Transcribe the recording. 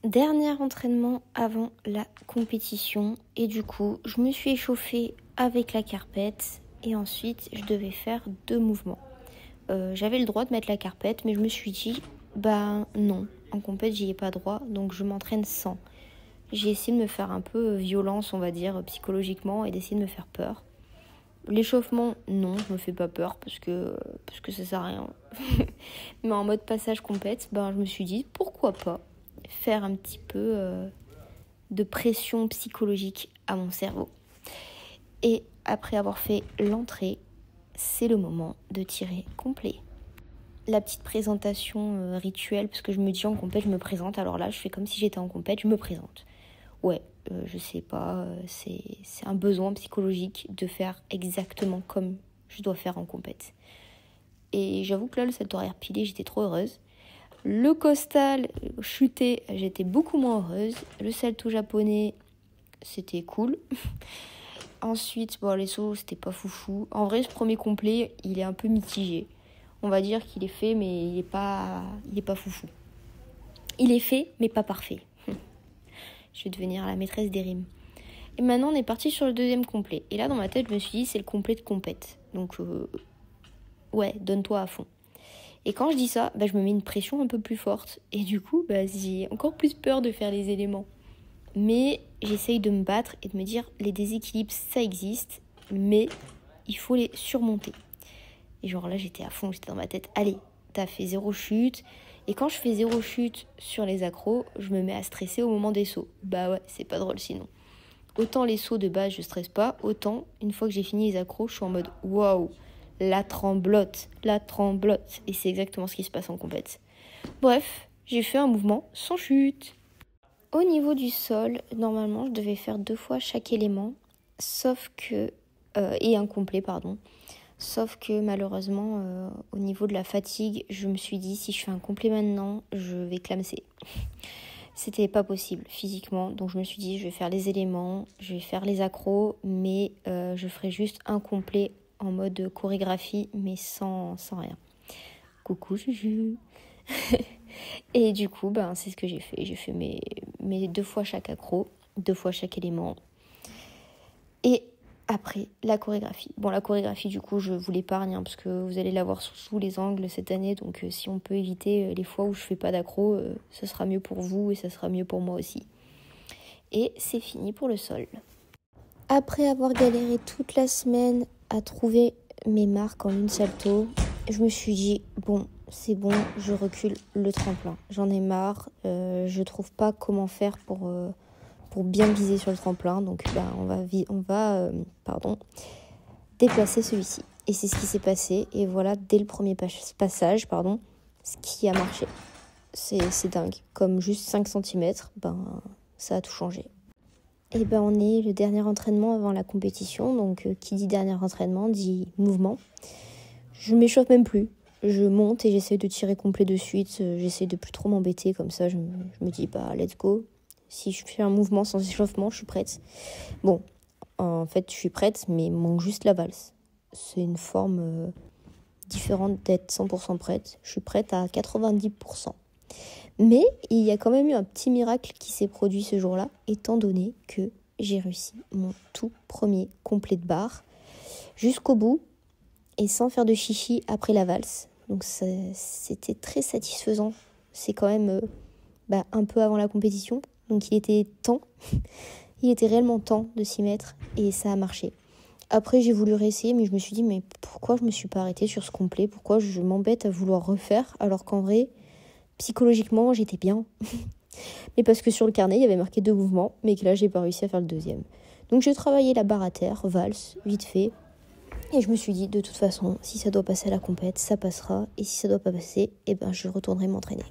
Dernier entraînement avant la compétition et du coup je me suis échauffée avec la carpette et ensuite je devais faire 2 mouvements. J'avais le droit de mettre la carpette mais je me suis dit non, en compète j'y ai pas droit donc je m'entraîne sans. J'ai essayé de me faire un peu violence on va dire psychologiquement et d'essayer de me faire peur. L'échauffement non, je me fais pas peur parce que ça sert à rien. Mais en mode passage compète, je me suis dit pourquoi pas faire un petit peu de pression psychologique à mon cerveau. Et après avoir fait l'entrée, c'est le moment de tirer complet. La petite présentation rituelle, parce que je me dis en compète, je me présente. Alors là, je fais comme si j'étais en compète, je me présente. Ouais, je sais pas, c'est un besoin psychologique de faire exactement comme je dois faire en compète. Et j'avoue que là, le salto arrière pilé, j'étais trop heureuse. Le costal chuté, j'étais beaucoup moins heureuse. Le salto japonais, c'était cool. Ensuite, les sauts, c'était pas foufou. En vrai, ce premier complet, il est un peu mitigé. On va dire qu'il est fait, mais il est pas foufou. Il est fait, mais pas parfait. Je vais devenir la maîtresse des rimes. Et maintenant, on est parti sur le deuxième complet. Et là, dans ma tête, je me suis dit, c'est le complet de compète. Donc, ouais, donne-toi à fond. Et quand je dis ça, je me mets une pression un peu plus forte. Et du coup, j'ai encore plus peur de faire les éléments. Mais j'essaye de me battre et de me dire, les déséquilibres, ça existe, mais il faut les surmonter. Et genre là, j'étais à fond, j'étais dans ma tête, allez, t'as fait 0 chute. Et quand je fais 0 chute sur les accros, je me mets à stresser au moment des sauts. Ouais, c'est pas drôle sinon. Autant les sauts de base, je stresse pas, autant, une fois que j'ai fini les accros, je suis en mode, waouh, la tremblote. Et c'est exactement ce qui se passe en compète. Bref, j'ai fait un mouvement sans chute. Au niveau du sol, normalement, je devais faire 2 fois chaque élément, et un complet, pardon. Sauf que malheureusement, au niveau de la fatigue, je me suis dit, si je fais un complet maintenant, je vais clamser. C'était pas possible physiquement, donc je me suis dit, je vais faire les éléments, je vais faire les accros, mais je ferai juste un complet en mode chorégraphie, mais sans rien. Coucou Juju. Et du coup, c'est ce que j'ai fait. J'ai fait mes 2 fois chaque accro, 2 fois chaque élément. Et après, la chorégraphie. La chorégraphie, du coup, je vous l'épargne, parce que vous allez la voir sous tous les angles cette année. Donc, si on peut éviter les fois où je fais pas d'accro, ce sera mieux pour vous et ça sera mieux pour moi aussi. Et c'est fini pour le sol. Après avoir galéré toute la semaine à trouver mes marques en lune salto, je me suis dit, c'est bon, je recule le tremplin. J'en ai marre, je trouve pas comment faire pour bien viser sur le tremplin. Donc on va déplacer celui-ci. Et c'est ce qui s'est passé. Et voilà, dès le premier passage, ce qui a marché. C'est dingue. Comme juste 5 cm, ça a tout changé. Et on est le dernier entraînement avant la compétition. Donc qui dit dernier entraînement dit mouvement. Je m'échauffe même plus. Je monte et j'essaie de tirer complet de suite. J'essaie de plus trop m'embêter. Comme ça, je me dis, let's go. Si je fais un mouvement sans échauffement, je suis prête. En fait, je suis prête, mais il manque juste la valse. C'est une forme différente d'être 100% prête. Je suis prête à 90%. Mais il y a quand même eu un petit miracle qui s'est produit ce jour-là, étant donné que j'ai réussi mon tout premier complet de barre jusqu'au bout et sans faire de chichi après la valse. Donc c'était très satisfaisant. C'est quand même un peu avant la compétition. Donc il était réellement temps de s'y mettre et ça a marché. Après j'ai voulu réessayer mais je me suis dit mais pourquoi je me suis pas arrêtée sur ce complet ? Pourquoi je m'embête à vouloir refaire alors qu'en vrai, psychologiquement j'étais bien. Mais parce que sur le carnet il y avait marqué 2 mouvements mais que là j'ai pas réussi à faire le deuxième. Donc j'ai travaillé la barre à terre, valse, vite fait. Et je me suis dit de toute façon si ça doit passer à la compète, ça passera. Et si ça doit pas passer, je retournerai m'entraîner.